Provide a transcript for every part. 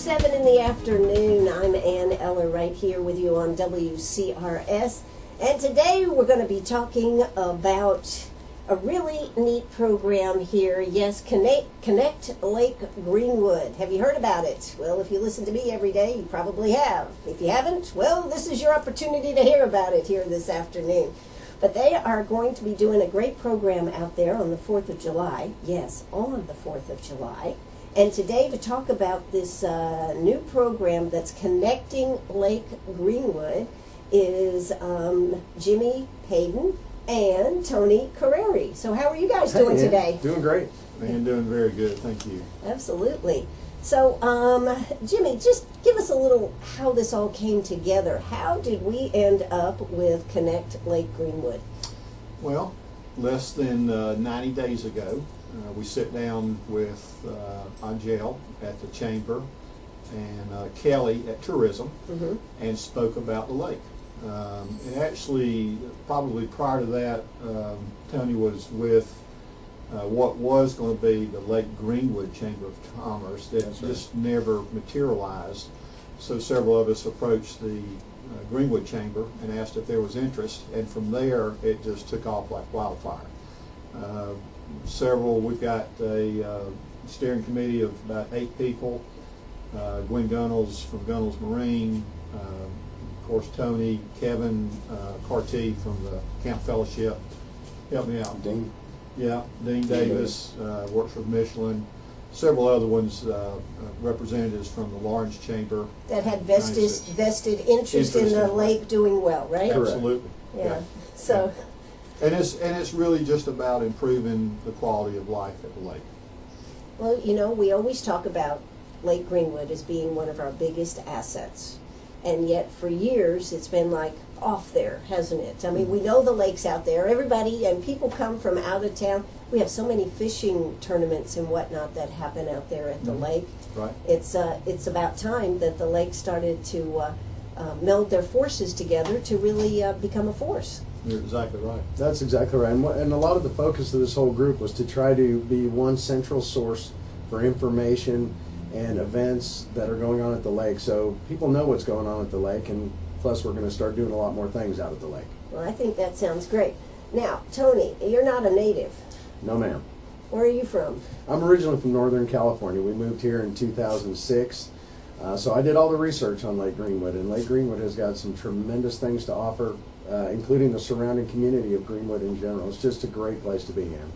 7 in the afternoon. I'm Eller right here with you on WCRS. And today we're going to be talking about a really neat program here. Yes, Connect Lake Greenwood. Have you heard about it? Well, if you listen to me every day, you probably have. If you haven't, well, this is your opportunity to hear about it here this afternoon. But they are going to be doing a great program out there on the 4th of July. Yes, on the 4th of July. And today to talk about this new program that's connecting Lake Greenwood is Jimmy Peden and Tony Curreri. So how are you guys doing today? Doing great. Man, doing very good. Thank you. Absolutely. So, Jimmy, just give us a little how this all came together. How did we end up with Connect Lake Greenwood? Well, less than 90 days ago, we sat down with Angel at the Chamber and Kelly at Tourism and spoke about the lake. And actually, probably prior to that, Tony was with what was going to be the Lake Greenwood Chamber of Commerce that just never materialized. So several of us approached the Greenwood Chamber and asked if there was interest, and from there it just took off like wildfire. We've got a steering committee of about 8 people. Gwen Gunnels from Gunnels Marine, of course Tony, Kevin Carty from the Camp Fellowship. Help me out. Dean. Yeah, Dean Davis works for Michelin. Several other ones, representatives from the Lawrence Chamber. That had vested interest in the lake doing well, right? Correct. Absolutely. Yeah. So. And it's really just about improving the quality of life at the lake. Well, you know, we always talk about Lake Greenwood as being one of our biggest assets. And yet for years it's been like off there, hasn't it? I mean, we know the lake's out there. Everybody and people come from out of town. We have so many fishing tournaments and whatnot that happen out there at the lake. Right. It's about time that the lake started to meld their forces together to really become a force. You're exactly right. That's exactly right. And a lot of the focus of this whole group was to try to be one central source for information and events that are going on at the lake, so people know what's going on at the lake, and plus we're going to start doing a lot more things out at the lake. Well, I think that sounds great. Now, Tony, you're not a native. No, ma'am. Where are you from? I'm originally from Northern California. We moved here in 2006, so I did all the research on Lake Greenwood, and Lake Greenwood has got some tremendous things to offer, including the surrounding community of Greenwood in general. It's just a great place to be in.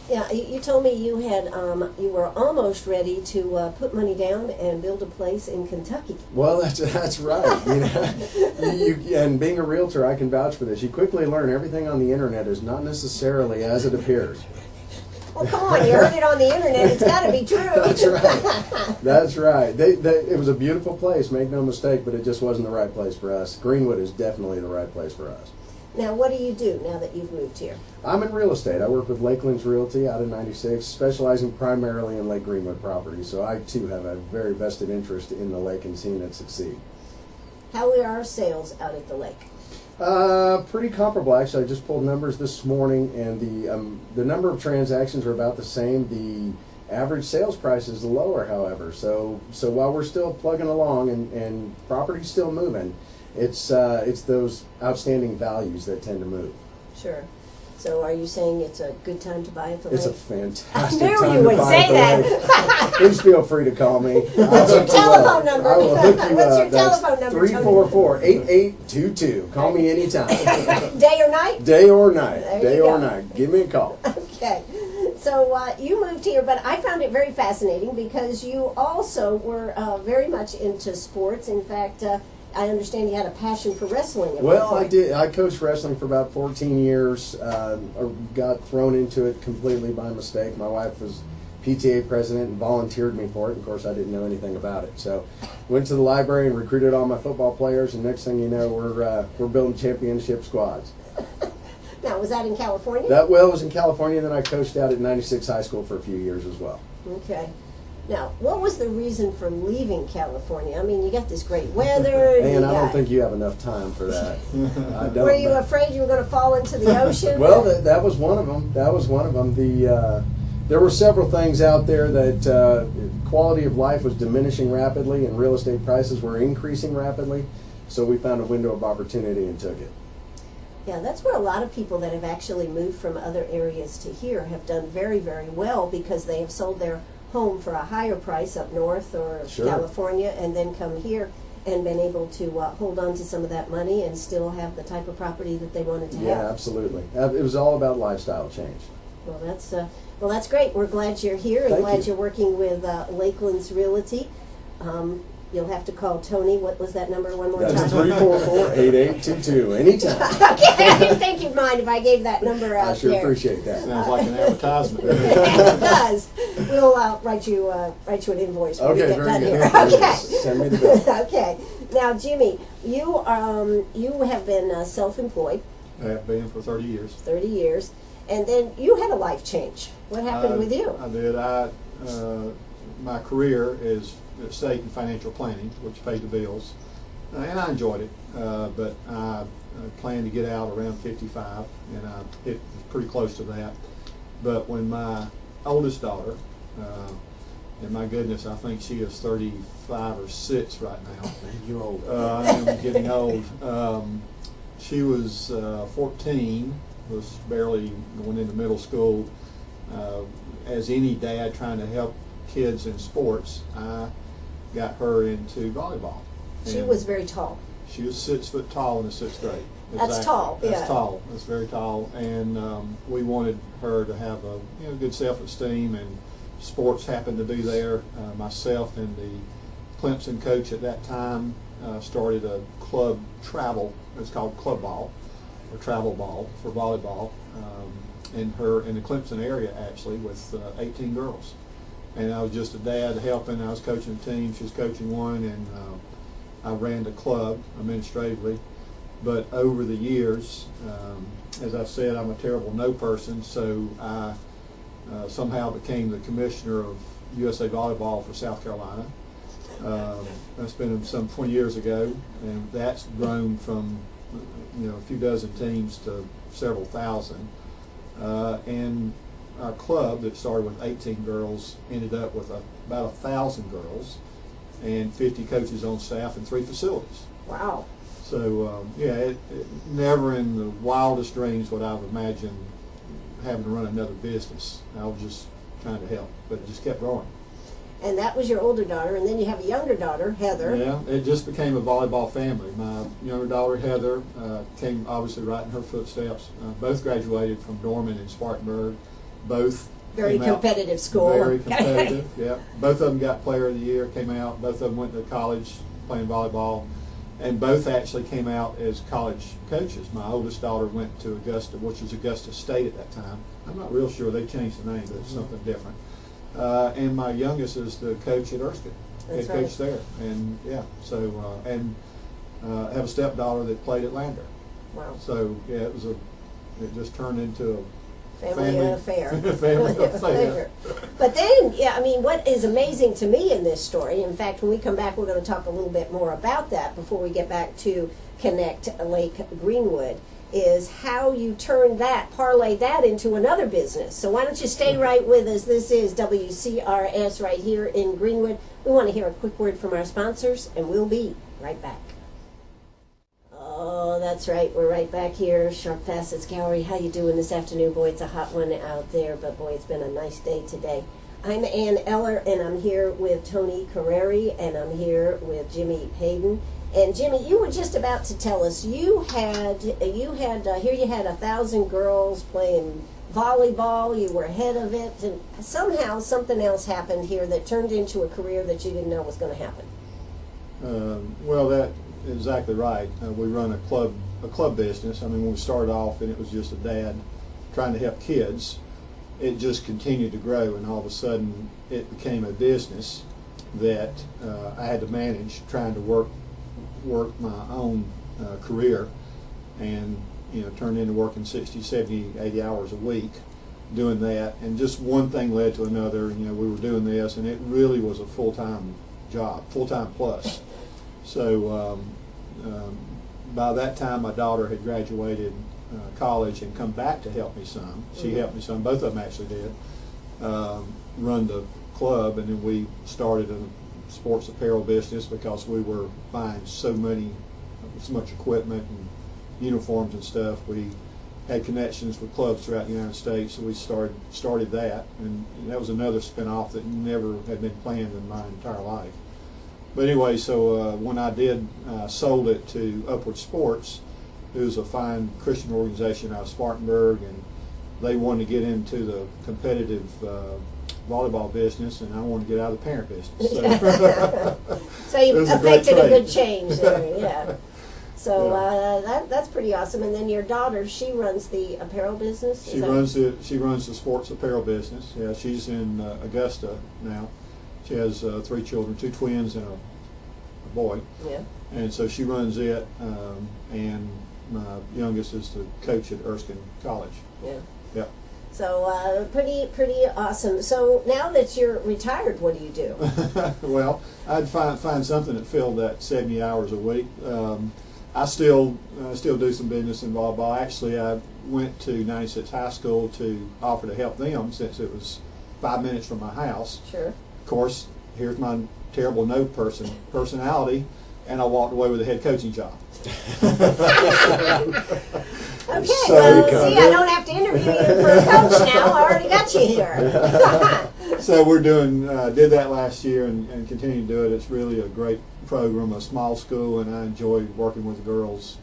Yeah, you told me you had you were almost ready to put money down and build a place in Kentucky. Well, that's right. And being a realtor, I can vouch for this. You quickly learn everything on the internet is not necessarily as it appears. Well, come on, you heard it on the internet. It's got to be true. That's right. That's right. It was a beautiful place, make no mistake, but it just wasn't the right place for us. Greenwood is definitely the right place for us. Now, what do you do now that you've moved here? I'm in real estate. I work with Lakelands Realty out of 96, specializing primarily in Lake Greenwood properties. So I, too, have a very vested interest in the lake and seeing it succeed. How are our sales out at the lake? Pretty comparable, actually. I just pulled numbers this morning, and the number of transactions are about the same. The average sales price is lower, however. So while we're still plugging along and property's still moving, it's those outstanding values that tend to move. Sure. So are you saying it's a good time to buy at the lake? It's a fantastic I time knew to you would buy say at the that. lake. Please feel free to call me. What's your telephone number? I will hook you What's up. your telephone number, Tony? 344-8822. Call me anytime. Day or night? Day or night. There Day you or go. night. Give me a call. Okay. So you moved here, but I found it very fascinating because you also were very much into sports. In fact, I understand you had a passion for wrestling at one Well, point. I did. I coached wrestling for about 14 years. Got thrown into it completely by mistake. My wife was PTA president and volunteered me for it. Of course, I didn't know anything about it. So went to the library and recruited all my football players, and next thing you know, we're building championship squads. Now, was that in California? That was in California, and then I coached out at 96 High School for a few years as well. Okay. Now, what was the reason for leaving California? I mean, you got this great weather. And I don't think you have enough time for that. I don't. Were you afraid you were going to fall into the ocean? Well, that was one of them. That was one of them. There were several things out there that quality of life was diminishing rapidly and real estate prices were increasing rapidly. So we found a window of opportunity and took it. Yeah, that's where a lot of people that have actually moved from other areas to here have done very, very well, because they have sold their home for a higher price up north or Sure. California, and then come here and been able to hold on to some of that money and still have the type of property that they wanted to Yeah, have. absolutely. It was all about lifestyle change. Well, that's great. We're glad you're here and Thank glad you. you're working with Lakeland's Realty. You'll have to call Tony. What was that number one more That's time? 344-8822. Anytime. Okay, I didn't think you'd mind if I gave that number out I sure there. appreciate that. Sounds like an advertisement. It does. We'll write you an invoice when we Okay, get very done good. here. Very good. Okay. Send me the bill. Okay. Now, Jimmy, you have been self-employed I have been for 30 years. 30 years, and then you had a life change. What happened with you? I did. My career is estate and financial planning, which paid the bills, and I enjoyed it. But I planned to get out around 55, and I hit pretty close to that. But when my oldest daughter, and my goodness, I think she is 35 or 6 right now. You're old. I am getting old. She was 14, was barely going into middle school. As any dad trying to help kids in sports, I got her into volleyball. She And was very tall. She was 6 foot tall in the 6th grade. That's tall, yeah. That's tall. That's very tall. And we wanted her to have a good self-esteem, and sports happened to be there. Myself and the Clemson coach at that time started a club travel. It's called club ball or travel ball for volleyball in the Clemson area, actually, with 18 girls. And I was just a dad helping. I was coaching a team. She was coaching one, and I ran the club administratively. But over the years, as I've said, I'm a terrible no person, so I somehow became the commissioner of USA Volleyball for South Carolina. That's been some 20 years ago, and that's grown from a few dozen teams to several thousand. And our club that started with 18 girls ended up with about 1,000 girls and 50 coaches on staff and 3 facilities. Wow. So it never in the wildest dreams would I've imagined having to run another business. I was just trying to help, but it just kept growing. And that was your older daughter, and then you have a younger daughter, Heather. Yeah, it just became a volleyball family. My younger daughter, Heather, came obviously right in her footsteps. Both graduated from Dorman and Spartanburg. Both Very came out competitive school. Very competitive, yeah. Both of them got Player of the Year, came out. Both of them went to college playing volleyball. And both actually came out as college coaches. My oldest daughter went to Augusta, which was Augusta State at that time. I'm not real sure. They changed the name, but it's something different. And my youngest is the coach at Erskine, That's head coach there. And I have a stepdaughter that played at Lander. Wow. So yeah, it just turned into a Family affair. family affair. But then, what is amazing to me in this story, in fact, when we come back, we're going to talk a little bit more about that before we get back to Connect Lake Greenwood, is how you parlay that into another business. So why don't you stay right with us? This is WCRS right here in Greenwood. We want to hear a quick word from our sponsors, and we'll be right back. Oh, that's right. We're right back here, Sharp Facets Gallery. How you doing this afternoon? Boy, it's a hot one out there, but boy, it's been a nice day today. I'm Ann Eller, and I'm here with Tony Curreri, and I'm here with Jimmy Peden. And Jimmy, you were just about to tell us you had 1,000 girls playing volleyball. You were ahead of it, and somehow something else happened here that turned into a career that you didn't know was going to happen. Well, that is exactly right. We run a club business. When we started off and it was just a dad trying to help kids, it just continued to grow, and all of a sudden it became a business that I had to manage, trying to work my own career, and turned into working 60, 70, 80 hours a week doing that, and just one thing led to another. We were doing this, and it really was a full-time job, full-time plus. So by that time my daughter had graduated college and come back to help me some. She helped me some, both of them actually did, run the club, and then we started a sports apparel business because we were buying so much equipment and uniforms and stuff. We had connections with clubs throughout the United States, so we started that, and that was another spin-off that never had been planned in my entire life. But anyway, so when I did sold it to Upward Sports, it was a fine Christian organization out of Spartanburg, and they wanted to get into the competitive volleyball business, and I wanted to get out of the parent business. So you affected a good change there, yeah. So that's pretty awesome. And then your daughter, she runs the apparel business? She runs the sports apparel business. Yeah, she's in Augusta now. She has 3 children, 2 twins and a boy. Yeah. And so she runs it, and my youngest is the coach at Erskine College. Yeah. Yeah. So pretty awesome. So now that you're retired, what do you do? Well, I'd find something that filled that 70 hours a week. I still do some business in volleyball. Actually, I went to 96 High School to offer to help them since it was 5 minutes from my house. Sure. Of course, here's my terrible no personality, and I walked away with a head coaching job. Okay, well, see, I don't have to interview you for a coach now. I already got you here. So we're did that last year and continue to do it. It's really a great program, a small school, and I enjoy working with the girls.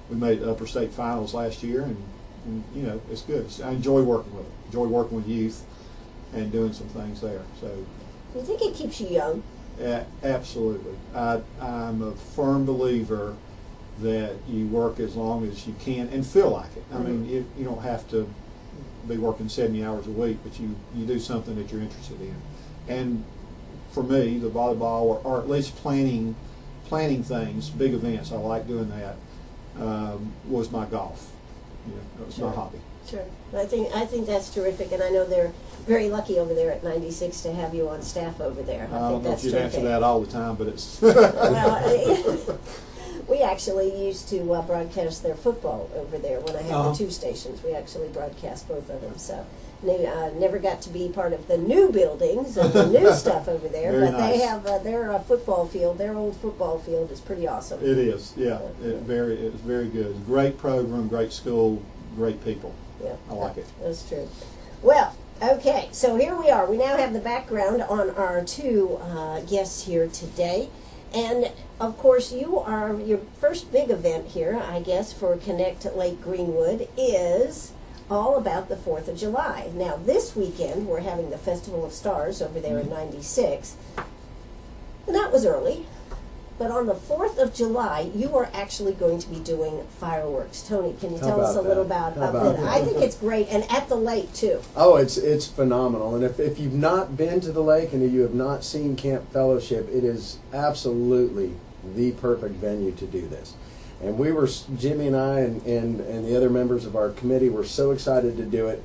We made upper state finals last year, and you know, it's good. I enjoy working with them. Enjoy working with youth and doing some things there. So, do you think it keeps you young? Yeah, absolutely. I'm a firm believer that you work as long as you can and feel like it. I mean, you don't have to be working 70 hours a week, but you do something that you're interested in. And for me, the volleyball, or at least planning things, big events, I like doing that, was my golf. You know, it was my hobby. Sure. I think that's terrific, and I know they're very lucky over there at 96 to have you on staff over there. I don't know if you'd answer that all the time, but it's... Well, we actually used to broadcast their football over there when I had the 2 stations. We actually broadcast both of them. So never got to be part of the new buildings and the new stuff over there. Very but nice. They have their football field. Their old football field is pretty awesome. It is, yeah. It's very good. Great program, great school, great people. Yeah, I like it. That's true. Well, okay, so here we are. We now have the background on our 2 guests here today. And, of course, your first big event here, I guess, for Connect Lake Greenwood is all about the 4th of July. Now, this weekend, we're having the Festival of Stars over there in 96. And that was early. But on the 4th of July, you are actually going to be doing fireworks. Tony, can you tell us a little about that? I think it's great, and at the lake, too. Oh, it's phenomenal. And if you've not been to the lake and you have not seen Camp Fellowship, it is absolutely the perfect venue to do this. And Jimmy and I and the other members of our committee were so excited to do it.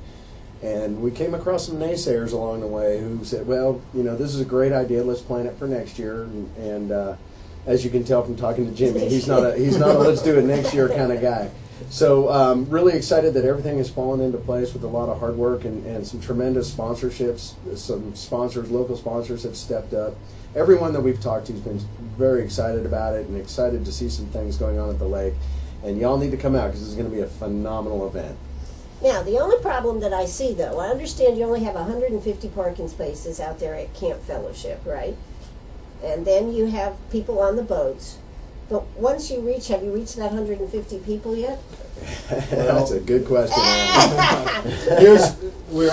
And we came across some naysayers along the way who said, well, you know, this is a great idea. Let's plan it for next year. And as you can tell from talking to Jimmy, he's not a let's do it next year kind of guy. So really excited that everything has fallen into place with a lot of hard work and some tremendous sponsorships. Some sponsors, local sponsors, have stepped up. Everyone that we've talked to has been very excited about it and excited to see some things going on at the lake. And y'all need to come out because this is going to be a phenomenal event. Now, the only problem that I see, though, I understand you only have 150 parking spaces out there at Camp Fellowship, right? And then you have people on the boats. But once you have you reached that 150 people yet? That's a good question. We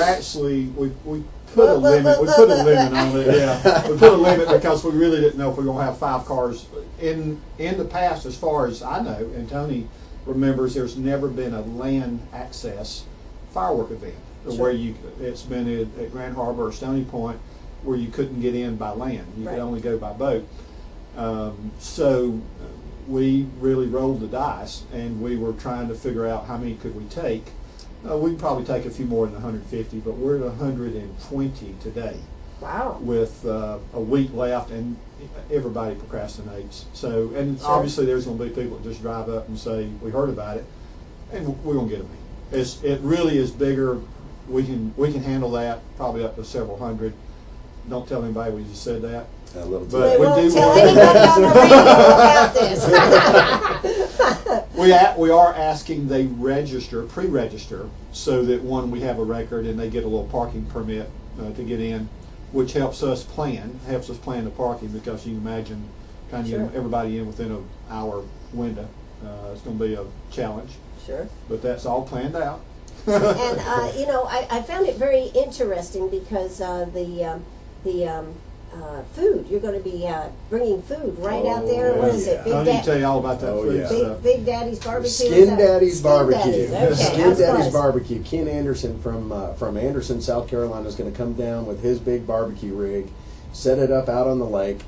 put a limit. We put a limit on it. Yeah, we put a limit because we really didn't know if we were going to have 5 cars. In the past, as far as I know, and Tony remembers, there's never been a land access firework event where it's been at Grand Harbor or Stony Point, where you couldn't get in by land. You could only go by boat. So we really rolled the dice, and we were trying to figure out how many could we take. We'd probably take a few more than 150, but we're at 120 today. Wow. With a week left, and everybody procrastinates. So, and obviously there's going to be people that just drive up and say, we heard about it, and we're going to get them in. It really is bigger. We can handle that, probably up to several hundred. don't tell anybody we just said that. A little But We we won't do tell want- anybody on the radio about this. We are asking they pre-register, so that one, we have a record and they get a little parking permit to get in, which helps us plan the parking, because you can imagine trying to Sure. get everybody in within an hour window. It's going to be a challenge, Sure. but that's all planned out. And I found it very interesting because food, you're going to be bringing food right out there. Oh, What is yeah. it? I need to tell you all about that Oh, food yeah. stuff. Big Daddy's Barbecue. is Skin that- Daddy's Skin Barbecue. Daddy's, okay, Skin I was Daddy's close. Barbecue. Ken Anderson from Anderson, South Carolina, is going to come down with his big barbecue rig, set it up out on the lake.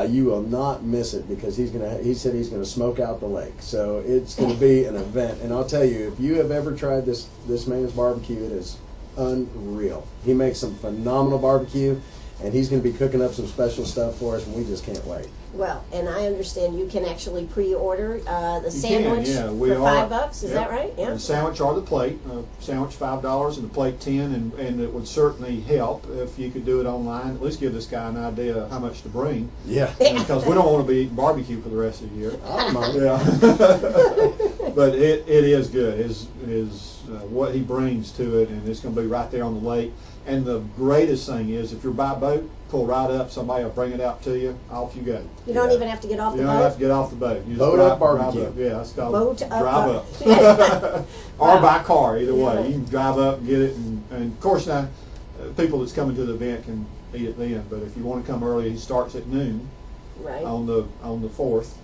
You will not miss it, because he said he's going to smoke out the lake. So it's going to be an event. And I'll tell you, if you have ever tried this man's barbecue, it is unreal. He makes some phenomenal barbecue, and he's going to be cooking up some special stuff for us, and we just can't wait. Well, and I understand you can actually pre-order the You sandwich can, yeah. We for are- $5. Is yep. that right? Yeah. The sandwich or the plate. Sandwich $5 and the plate $10, and it would certainly help if you could do it online. At least give this guy an idea of how much to bring, Yeah. because we don't want to be eating barbecue for the rest of the year. I don't mind. Yeah, but it is good. His what he brings to it, and it's going to be right there on the lake. And the greatest thing is, if you're by boat, pull right up. Somebody will bring it out to you. Off you go. You don't Yeah. even have to get off You the don't boat. have to get off the boat. You just Boat drive- up barbecue. drive up. Yeah, it's called Boat up drive bar- up. Or Wow. by car, either way. Yeah. You can drive up and get it, and of course now, people that's coming to the event can eat it then. But if you want to come early, he starts at noon Right. on the 4th,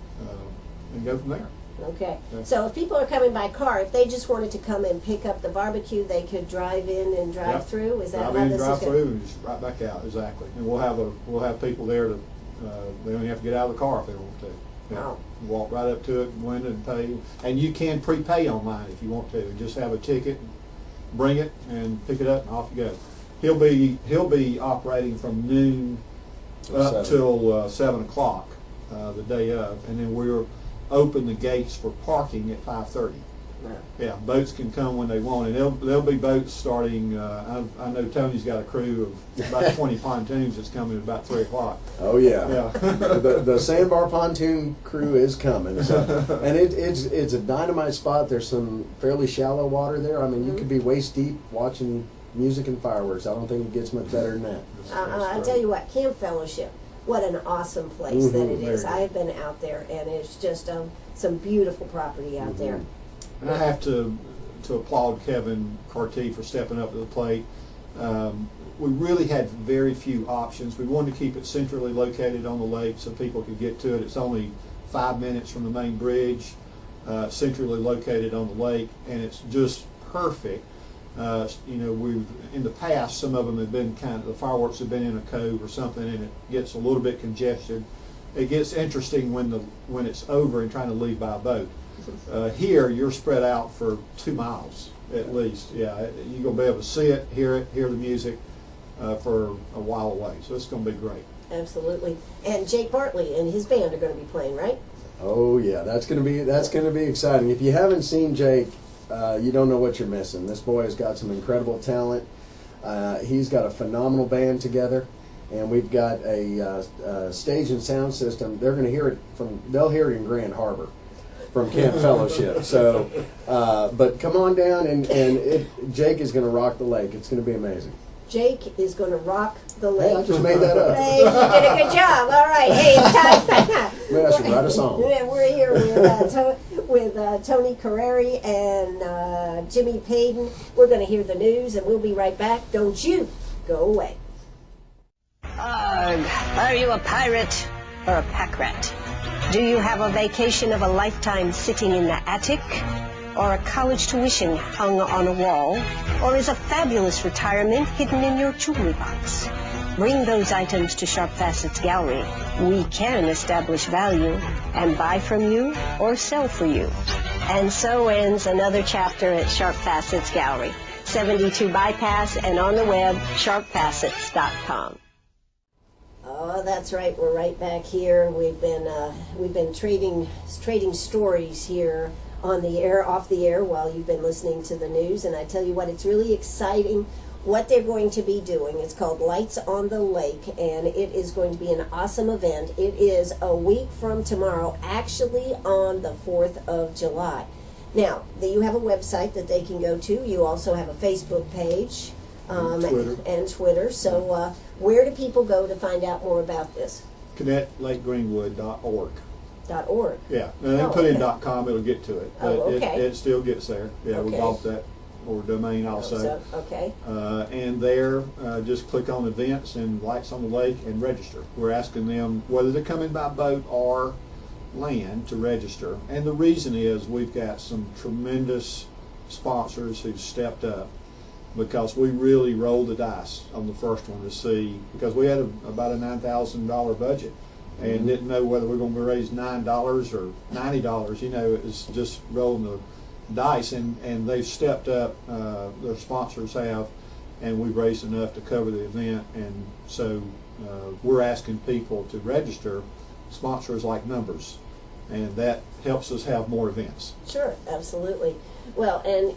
and go from there. Okay. Yeah. So if people are coming by car, if they just wanted to come and pick up the barbecue, they could drive in and drive Yep. through. Is that Drive how in, this drive is through, going? and just right back out. Exactly. And we'll have people there to. They only have to get out of the car if they want to. Yeah. Wow. Walk right up to it, window, and pay. And you can prepay online if you want to. Just have a ticket, bring it, and pick it up, and off you go. He'll be operating from noon up 7. till 7 o'clock the day of, and then we're open the gates for parking at 5:30. No. Yeah, boats can come when they want, and there'll be boats starting. I know Tony's got a crew of about 20 pontoons that's coming at about 3 o'clock. Oh yeah. Yeah. the Sandbar pontoon crew is coming, so, and it's a dynamite spot. There's some fairly shallow water there. I mean, you could be waist deep watching music and fireworks. I don't think it gets much better than that. I'll tell you what, Camp Fellowship, what an awesome place that it is. Very good. I've been out there, and it's just some beautiful property out there. And I have to applaud Kevin Carty for stepping up to the plate. We really had very few options. We wanted to keep it centrally located on the lake so people could get to it. It's only 5 minutes from the main bridge, centrally located on the lake, and it's just perfect. We've in the past, some of them have been the fireworks have been in a cove or something, and it gets a little bit congested. It gets interesting when it's over and trying to leave by a boat. Here, you're spread out for 2 miles at least. Yeah, you're gonna be able to see it, hear the music for a while away. So it's gonna be great. Absolutely. And Jake Bartley and his band are going to be playing, right? Oh yeah, that's gonna be exciting. If you haven't seen Jake, you don't know what you're missing. This boy has got some incredible talent. He's got a phenomenal band together, and we've got a stage and sound system. They'll hear it in Grand Harbor from Camp Fellowship. So, but come on down, and Jake is going to rock the lake. It's going to be amazing. Jake is going to rock the Hey, I lake. just made that up. Hey, you did a good job. All right. Hey, it's time. Maybe I should write a song. We're here with Tony Curreri and Jimmy Peden. We're going to hear the news, and we'll be right back. Don't you go away. Are you a pirate or a pack rat? Do you have a vacation of a lifetime sitting in the attic? Or a college tuition hung on a wall? Or is a fabulous retirement hidden in your jewelry box? Bring those items to Sharp Facets Gallery. We can establish value and buy from you or sell for you. And so ends another chapter at Sharp Facets Gallery, 72 Bypass, and on the web, sharpfacets.com. Oh, that's right. We're right back here. We've been trading stories here on the air, off the air, while you've been listening to the news. And I tell you what, it's really exciting what they're going to be doing. It's called Lights on the Lake, and it is going to be an awesome event. It is a week from tomorrow, actually on the 4th of July. Now, you have a website that they can go to. You also have a Facebook page Twitter. and Twitter. So where do people go to find out more about this? ConnectLakeGreenwood.org. .org. Yeah, and then put in .com, it'll get to it. But Oh, okay. it still gets there. Yeah, we Okay. bought that or domain also. So, okay. And there, just click on events and Lights on the Lake and register. We're asking them whether they're coming by boat or land to register. And the reason is we've got some tremendous sponsors who've stepped up, because we really rolled the dice on the first one to see, because we had about a $9,000 budget and didn't know whether we were going to raise $9 or $90. You know, it was just rolling the dice, and they've stepped up. Their sponsors have, and we've raised enough to cover the event. And so we're asking people to register. Sponsors like numbers, and that helps us have more events. Sure, absolutely. Well, and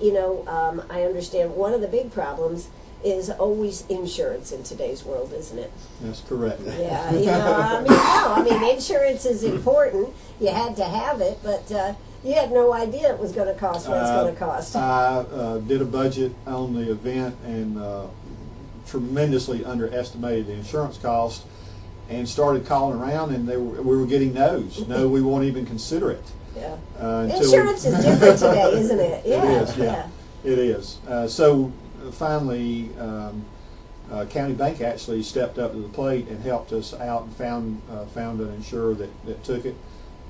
I understand one of the big problems is always insurance in today's world, isn't it? That's correct. Yeah, I mean, insurance is important. You had to have it, but you had no idea it was going to cost what it's going to cost. I did a budget on the event and tremendously underestimated the insurance cost, and started calling around, and we were getting no's. No, we won't even consider it. Yeah. Until Insurance is different today, isn't it? Yeah. It is, yeah. It is. So finally, County Bank actually stepped up to the plate and helped us out and found an insurer that took it,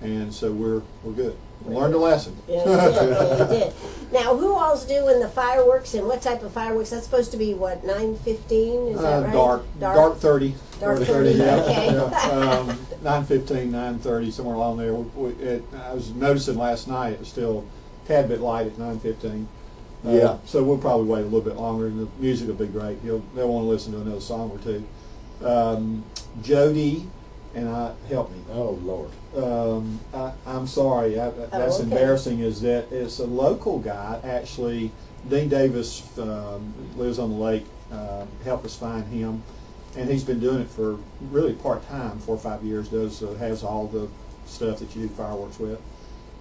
and so we're good. Learned a lesson. Yeah, you did. Now, who all's doing the fireworks, and what type of fireworks? That's supposed to be what, 9:15? Is that right? Dark 30. Dark 30. Yeah. Okay. Yeah. 9:15, 9:30, somewhere along there. I was noticing last night it was still a tad bit light at 9:15. Yeah. So we'll probably wait a little bit longer, and the music will be great. They'll want to listen to another song or two. Jody and help me. Oh, Lord. I'm sorry. That's okay. embarrassing. Is that it's a local guy actually? Dean Davis lives on the lake. Helped us find him, and he's been doing it for really part time, 4 or 5 years. Has all the stuff that you do fireworks with.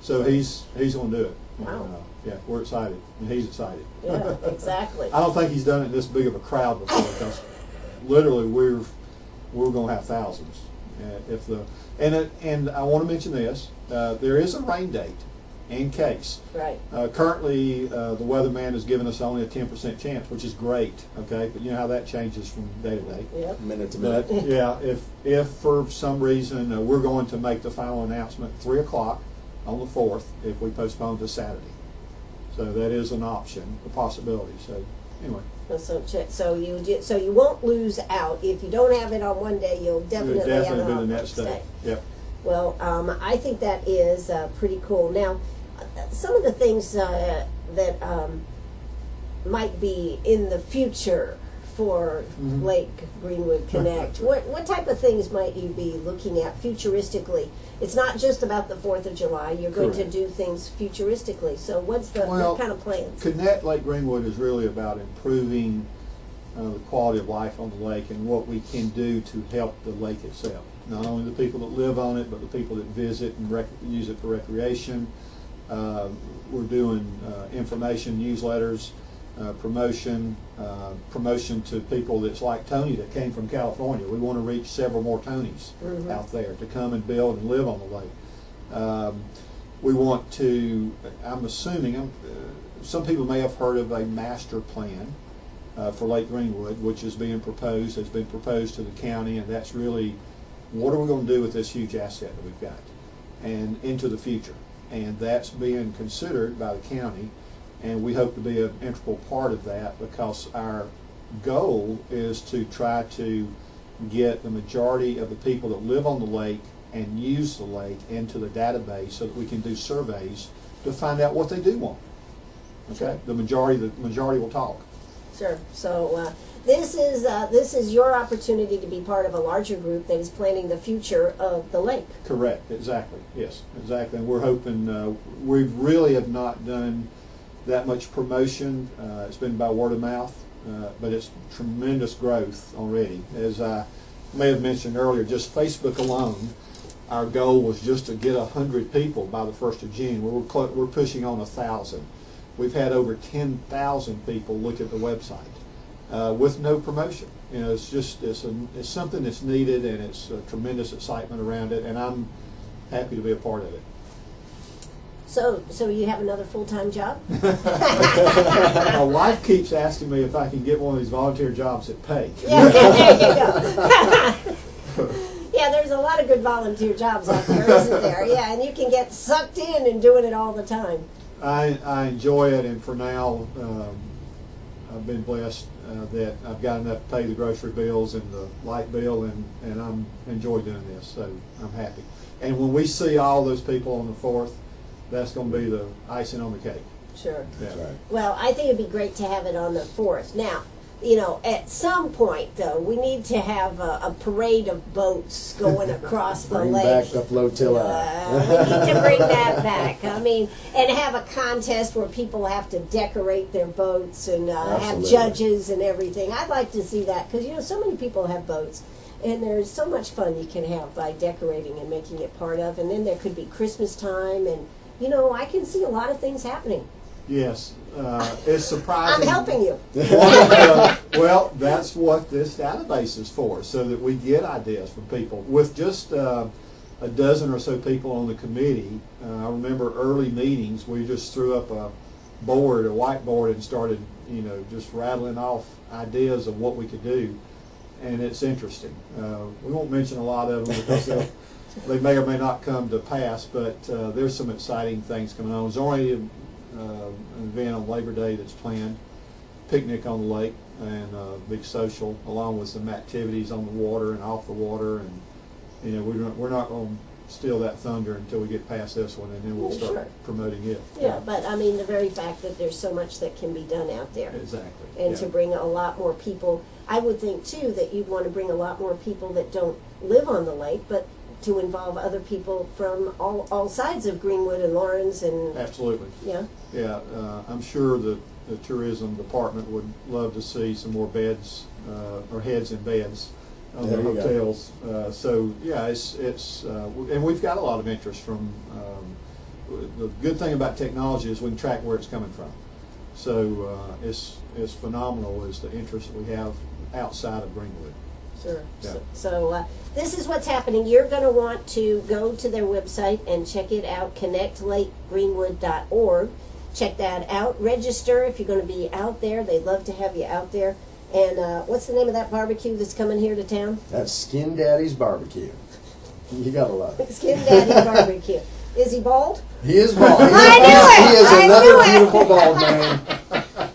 So he's going to do it. Wow. And, yeah, we're excited, and he's excited. Yeah, exactly. I don't think he's done it in this big of a crowd before, because literally we're going to have thousands. And I want to mention this: there is a rain date in case. Right. Currently, the weatherman has given us only a 10% chance, which is great. Okay, but you know how that changes from day to day. Yep. Minute to But minute. yeah, if for some reason we're going to make the final announcement at 3 o'clock on the 4th, if we postpone to Saturday, so that is an option, a possibility. So anyway. So you won't lose out. If you don't have it on one day, you'll definitely have it be on the next day. Yep. Well, I think that is pretty cool. Now, some of the things that might be in the future for Lake Greenwood Connect, what type of things might you be looking at futuristically? It's not just about the 4th of July. You're going to Correct. do things futuristically. So what kind of plans? Connect Lake Greenwood is really about improving the quality of life on the lake and what we can do to help the lake itself. Not only the people that live on it, but the people that visit and use it for recreation. We're doing information, newsletters, promotion to people that's like Tony that came from California. We want to reach several more Tonys out there to come and build and live on the lake. We want to, I'm assuming, some people may have heard of a master plan for Lake Greenwood, which has been proposed to the county, and that's really, what are we going to do with this huge asset that we've got and into the future? And that's being considered by the county, and we hope to be an integral part of that, because our goal is to try to get the majority of the people that live on the lake and use the lake into the database so that we can do surveys to find out what they do want. Okay, the majority will talk. Sure. So this is your opportunity to be part of a larger group that is planning the future of the lake. Correct. Exactly. Yes. Exactly. And we're hoping we really have not done that much promotion. It's been by word of mouth, but it's tremendous growth already. As I may have mentioned earlier, just Facebook alone, our goal was just to get 100 people by the 1st of June. We're pushing on 1,000. We've had over 10,000 people look at the website with no promotion. You know, it's something that's needed, and it's a tremendous excitement around it, and I'm happy to be a part of it. So you have another full-time job? My wife keeps asking me if I can get one of these volunteer jobs that pay. Yeah, there you go. Yeah, there's a lot of good volunteer jobs out there, isn't there? Yeah, and you can get sucked in and doing it all the time. I enjoy it, and for now, I've been blessed that I've got enough to pay the grocery bills and the light bill, and I'm enjoy doing this, so I'm happy. And when we see all those people on the 4th, that's going to be the icing on the cake. Sure. Yeah. That's right. Well, I think it'd be great to have it on the 4th. Now, you know, at some point, though, we need to have a parade of boats going across the Bring lake. back the flotilla. We need to bring that back. I mean, and have a contest where people have to decorate their boats and have Absolutely. judges and everything. I'd like to see that because, you know, so many people have boats. And there's so much fun you can have by decorating and making it part of. And then there could be Christmas time. And, you know, I can see a lot of things happening. Yes, it's surprising. I'm helping you. Well, that's what this database is for, so that we get ideas from people. With just a dozen or so people on the committee, I remember early meetings, we just threw up a whiteboard, and started, you know, just rattling off ideas of what we could do, and it's interesting. We won't mention a lot of them because they may or may not come to pass, but there's some exciting things coming on. There's already an event on Labor Day that's planned, picnic on the lake, and big social, along with some activities on the water and off the water. And you know, we're not going to steal that thunder until we get past this one, and then we'll start Sure. promoting it. Yeah, but I mean, the very fact that there's so much that can be done out there. Exactly. And Yeah. to bring a lot more people. I would think, too, that you'd want to bring a lot more people that don't live on the lake, but to involve other people from all sides of Greenwood and Lawrence and, Absolutely. yeah. Yeah, I'm sure the tourism department would love to see some more beds or heads in beds on There the you go. hotels. So yeah, it's and we've got a lot of interest from. The good thing about technology is we can track where it's coming from. So it's phenomenal is the interest that we have outside of Greenwood. Sure. Yeah. So this is what's happening. You're going to want to go to their website and check it out, connectlakegreenwood.org. Check that out. Register if you're going to be out there. They'd love to have you out there. And what's the name of that barbecue that's coming here to town? That's Skin Daddy's Barbecue. You gotta love it. Skin Daddy Barbecue. Is he bald? He is bald. He I knew it! He is I another knew it! beautiful bald man.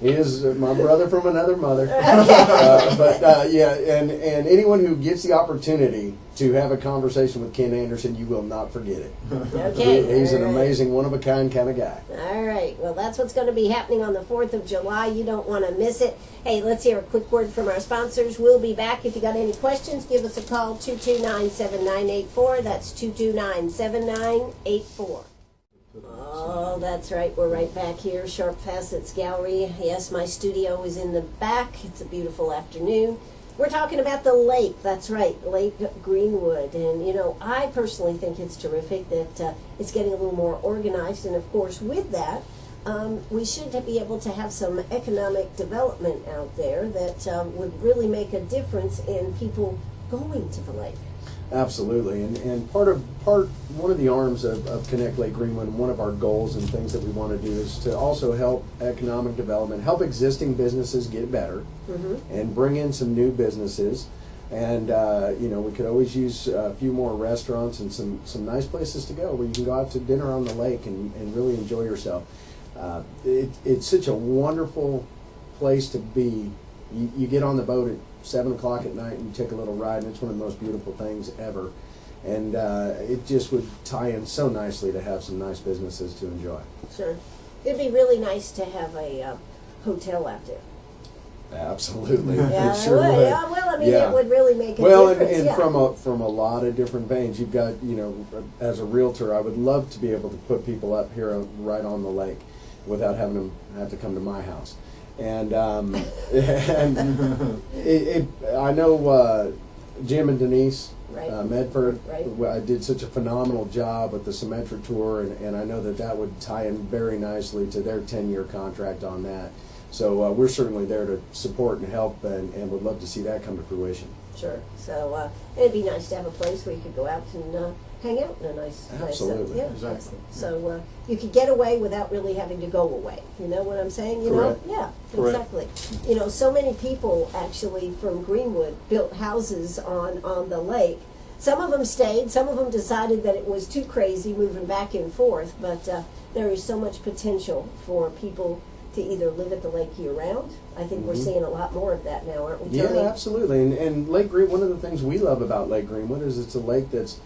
He is my brother from another mother. Yeah, and anyone who gets the opportunity to have a conversation with Ken Anderson, you will not forget it. Okay. He's an all right. amazing, one-of-a-kind kind of guy. All right. Well, that's what's going to be happening on the 4th of July. You don't want to miss it. Hey, let's hear a quick word from our sponsors. We'll be back. If you got any questions, give us a call, 229-7984. That's 229-7984. Oh, that's right. We're right back here, Sharp Facets Gallery. Yes, my studio is in the back. It's a beautiful afternoon. We're talking about the lake. That's right, Lake Greenwood. And, you know, I personally think it's terrific that it's getting a little more organized. And, of course, with that, we should be able to have some economic development out there that would really make a difference in people going to the lake. Absolutely, and one of the arms of Connect Lake Greenwood, and one of our goals and things that we want to do is to also help economic development, help existing businesses get better, and bring in some new businesses. And you know, we could always use a few more restaurants and some nice places to go where you can go out to dinner on the lake and really enjoy yourself. It's such a wonderful place to be. You get on the boat at 7 o'clock at night and you take a little ride, and it's one of the most beautiful things ever. And it just would tie in so nicely to have some nice businesses to enjoy. Sure. It'd be really nice to have a hotel out there. Absolutely. Yeah, It sure it would. would. Yeah, well, I mean, Yeah. it would really make a Well, difference. and yeah. from a lot of different veins. You've got, you know, as a realtor, I would love to be able to put people up here right on the lake without having them have to come to my house. And I know Jim and Denise Right. Medford Right. did such a phenomenal job with the Symmetra Tour, and I know that would tie in very nicely to their 10-year contract on that. So we're certainly there to support and help, and would love to see that come to fruition. Sure. So it'd be nice to have a place where you could go out and hang out in a nice Absolutely. yeah, Exactly. So you could get away without really having to go away. You know what I'm saying? You Correct. know? Yeah, Correct. exactly. You know, so many people actually from Greenwood built houses on the lake. Some of them stayed. Some of them decided that it was too crazy moving back and forth. But there is so much potential for people to either live at the lake year-round. I think we're seeing a lot more of that now, aren't we, Tony? Yeah, absolutely. And Lake Greenwood, one of the things we love about Lake Greenwood is it's a lake that's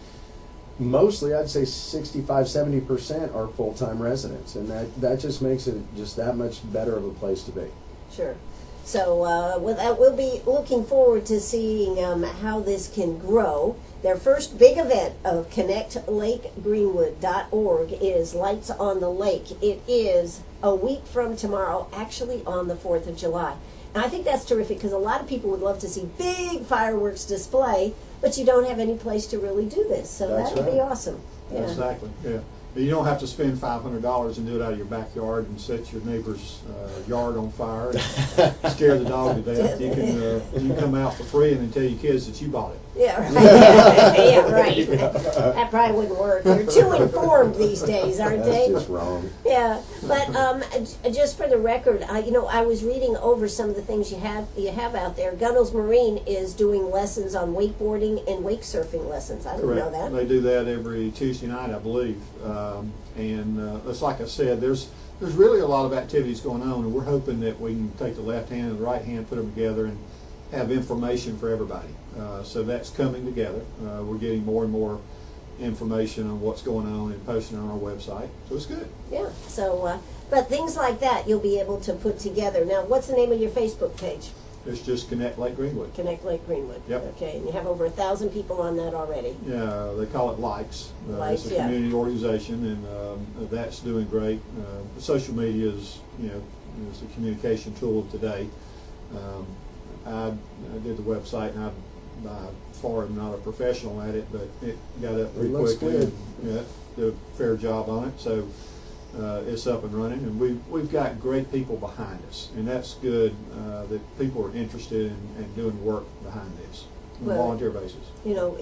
mostly, I'd say 65-70% are full-time residents, and that just makes it just that much better of a place to be. Sure. So we'll be looking forward to seeing how this can grow. Their first big event of ConnectLakeGreenwood.org is Lights on the Lake. It is a week from tomorrow, actually on the 4th of July. And I think that's terrific because a lot of people would love to see big fireworks display, but you don't have any place to really do this. So That's that would be right. awesome. Yeah. Exactly, yeah. But you don't have to spend $500 and do it out of your backyard and set your neighbor's yard on fire and scare the dog to death. You can come out for free and then tell your kids that you bought it. Yeah, right. Yeah, right. That probably wouldn't work. They're too informed these days, aren't That's they? just wrong. Yeah, but just for the record, I was reading over some of the things you have out there. Gunnell's Marine is doing lessons on wakeboarding and wake surfing lessons. I didn't know that. They do that every Tuesday night, I believe. And it's like I said, there's really a lot of activities going on, and we're hoping that we can take the left hand and the right hand, put them together, and have information for everybody. So that's coming together. We're getting more and more information on what's going on and posting on our website. So it's good. Yeah. So, but things like that you'll be able to put together. Now, what's the name of your Facebook page? It's just Connect Lake Greenwood. Connect Lake Greenwood. Yep. Okay, and you have over 1,000 people on that already. Yeah, they call it Likes. Likes, it's a yeah. community organization, and that's doing great. Social media is, is a communication tool of today. I did the website, and I by far am not a professional at it, but it got up pretty looks quickly. good. And, did a fair job on it, so it's up and running, and we've got great people behind us, and that's good that people are interested in doing work behind this on a volunteer basis. You know,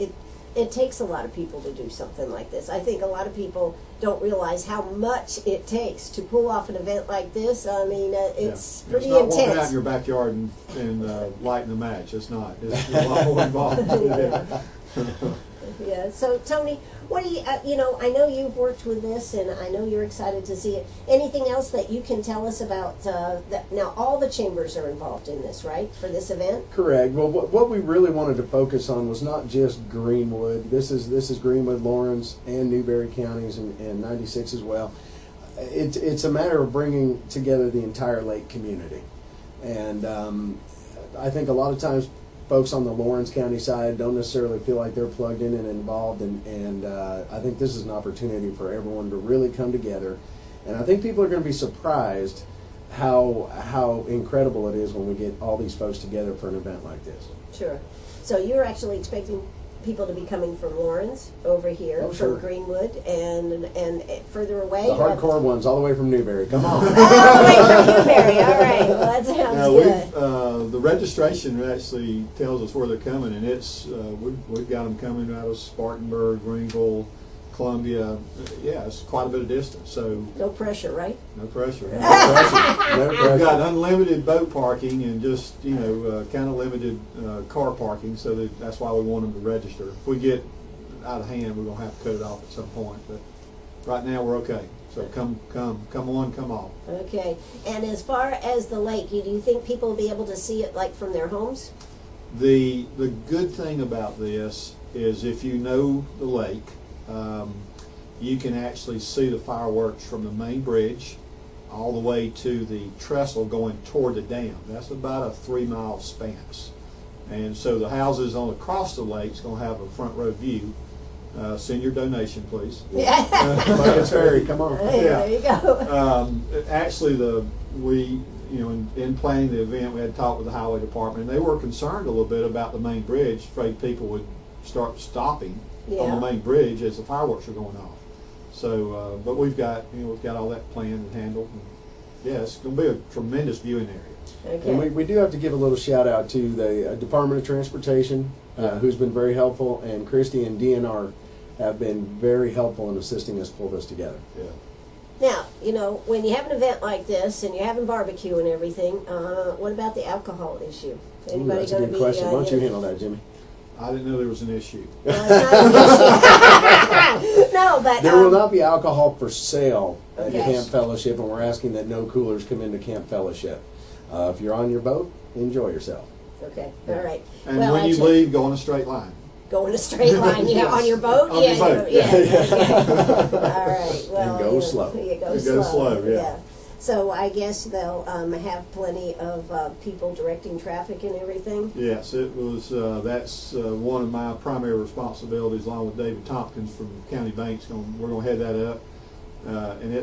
it takes a lot of people to do something like this. I think a lot of people don't realize how much it takes to pull off an event like this. I mean, it's pretty It's not intense. walking out in your backyard and lighting a match. It's not. It's a lot more involved. Yeah. So, Tony, what do you, I know you've worked with this, and I know you're excited to see it. Anything else that you can tell us about that? Now, all the chambers are involved in this, right, for this event? Correct. Well, what we really wanted to focus on was not just Greenwood. This is Greenwood, Lawrence, and Newberry counties, and 96 as well. It's a matter of bringing together the entire lake community, and I think a lot of times folks on the Lawrence County side don't necessarily feel like they're plugged in and involved, and I think this is an opportunity for everyone to really come together, and I think people are going to be surprised how incredible it is when we get all these folks together for an event like this. Sure. So you're actually expecting people to be coming from Lawrence over here, Oh, sure. from Greenwood, and further away. The hardcore ones, all the way from Newberry. Come on. All the way from Newberry. All right. Well, that sounds good. The registration actually tells us where they're coming, and it's we've got them coming out of Spartanburg, Greenville, Columbia. Yeah, it's quite a bit of distance. So No pressure, right? no pressure. No pressure. No We've pressure. got unlimited boat parking and just kind of limited car parking, so that's why we want them to register. If we get out of hand, we're gonna have to cut it off at some point. But right now we're okay. So come on, come off. Okay. And as far as the lake, do you think people will be able to see it like from their homes? The good thing about this is if you know the lake, you can actually see the fireworks from the main bridge all the way to the trestle going toward the dam. That's about a 3-mile span. And so the houses on across the lake is going to have a front row view. Send your donation, please. Yeah. Buckets Ferry, come on. There you go. Actually, in planning the event, we had talked with the highway department, and they were concerned a little bit about the main bridge, afraid people would start stopping on the main bridge as the fireworks are going off. So, but we've got all that planned and handled. And yeah, it's going to be a tremendous viewing area. Okay. And we do have to give a little shout out to the Department of Transportation, who's been very helpful, and Christy and DNR have been very helpful in assisting us pull this together. Yeah. Now, when you have an event like this and you're having barbecue and everything, what about the alcohol issue? Anybody That's a going good to be? question. Why don't you handle that, Jimmy? I didn't know there was an issue. No, it's not an issue. No, but There will not be alcohol for sale at Okay. Camp Fellowship, and we're asking that no coolers come into Camp Fellowship. If you're on your boat, enjoy yourself. Okay, all right. And Well, when you actually, leave, go in a straight line. go in a straight line, Yes. on your boat? On your boat. Yeah. Okay. All right. Well, go slow. You go You slow. go slow, yeah. So I guess they'll have plenty of people directing traffic and everything. Yes, it was. That's one of my primary responsibilities, along with David Tompkins from County Banks. We're going to head that up, and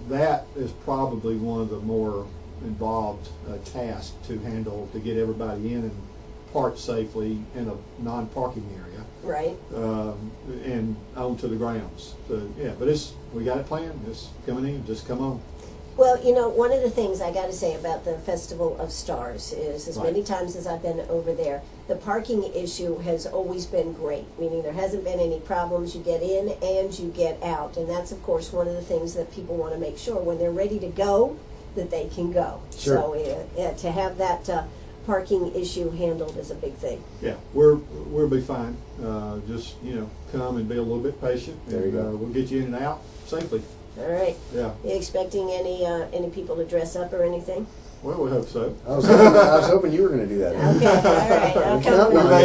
that is probably one of the more involved tasks to handle, to get everybody in and park safely in a non-parking area. Right. And onto the grounds. So yeah, but we got it planned. It's coming in. Just come on. Well, one of the things I got to say about the Festival of Stars is, as many times as I've been over there, the parking issue has always been great, meaning there hasn't been any problems. You get in and you get out. And that's, of course, one of the things that people want to make sure when they're ready to go, that they can go. Sure. So to have that parking issue handled is a big thing. Yeah, we'll be fine. Just come and be a little bit patient, There you go. We'll get you in and out safely. All right. Yeah. You expecting any people to dress up or anything? Well, we hope so. I was hoping you were going to do that. Okay. All right. I'll come Counting with on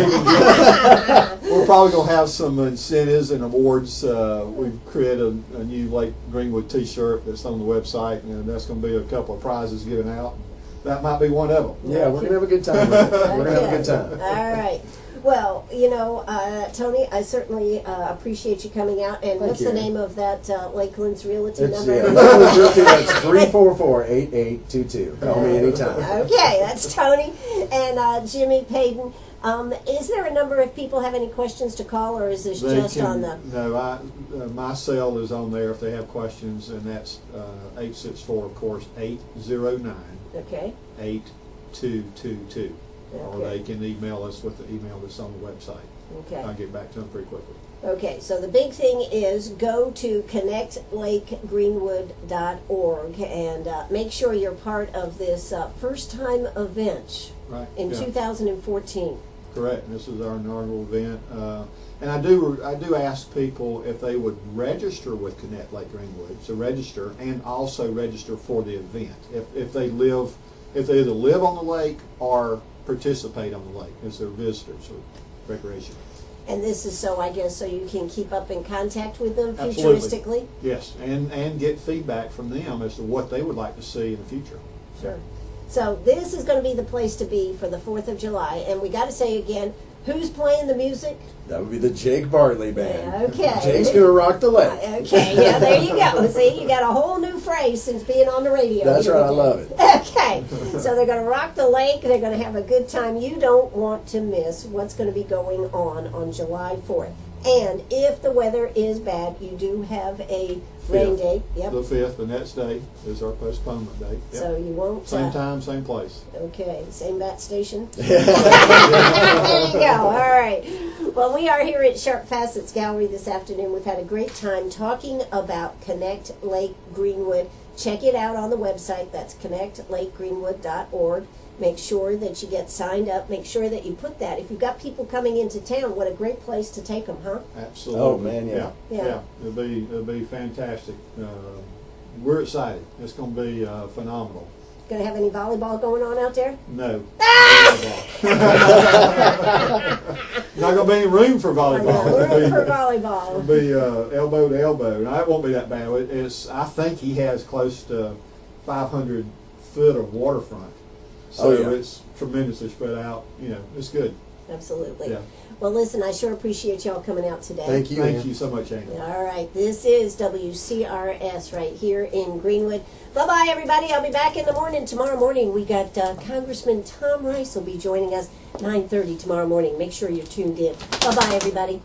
you. We're probably going to have some incentives and awards. We've created a new Lake Greenwood T-shirt that's on the website, and that's going to be a couple of prizes given out. That might be one of them. Yeah, we're going to have a good time with it. We're going to have a good time. All right. Well, Tony, I certainly appreciate you coming out. And what's you. the name of that Lakeland's Realty It's number? that's 344-8822. Call me anytime. Okay, that's Tony and Jimmy Peden. Is there a number if people have any questions to call, or is this just on the? No, my cell is on there if they have questions, and that's 864, of course, 809 Okay. 8222. Or Okay. they can email us with the email that's on the website. Okay. I'll get back to them pretty quickly. Okay, so the big thing is go to connectlakegreenwood.org and make sure you're part of this first-time event Right. in Yeah. 2014. Correct. This is our inaugural event, and I do ask people if they would register with Connect Lake Greenwood. So register, and also register for the event. If they either live on the lake or participate on the lake as their visitors or recreation. And this is so you can keep up in contact with them Absolutely. futuristically? Yes, and get feedback from them as to what they would like to see in the future. Sure. So this is going to be the place to be for the 4th of July. And we got to say again, who's playing the music? That would be the Jake Bartley Band. Okay. Jake's going to rock the lake. Okay, yeah, there you go. See, you got a whole new phrase since being on the radio. That's here right, I again. love it. Okay, so they're going to rock the lake. They're going to have a good time. You don't want to miss what's going to be going on July 4th. And if the weather is bad, you do have a rain date. Yep. The 5th, the next day, is our postponement date. Yep. So you won't. Same time, same place. Okay, same bat station. There you go. All right. Well, we are here at Sharp Facets Gallery this afternoon. We've had a great time talking about Connect Lake Greenwood. Check it out on the website. That's connectlakegreenwood.org. Make sure that you get signed up. Make sure that you put that. If you've got people coming into town, what a great place to take them, huh? Absolutely. Oh, man, yeah. Yeah. It'll be fantastic. We're excited. It's going to be phenomenal. Going to have any volleyball going on out there? No. Not going to be any room for volleyball. No, room for It'll volleyball. be elbow to elbow. Now, it won't be that bad. I think he has close to 500 foot of waterfront. So Oh, yeah. it's tremendously spread out. It's good. Absolutely. Yeah. Well, listen, I sure appreciate y'all coming out today. Thank you. Thank Ann. you so much, Amy. All right, this is WCRS right here in Greenwood. Bye-bye, everybody. I'll be back in the morning. Tomorrow morning, we got Congressman Tom Rice will be joining us 9:30 tomorrow morning. Make sure you're tuned in. Bye-bye, everybody.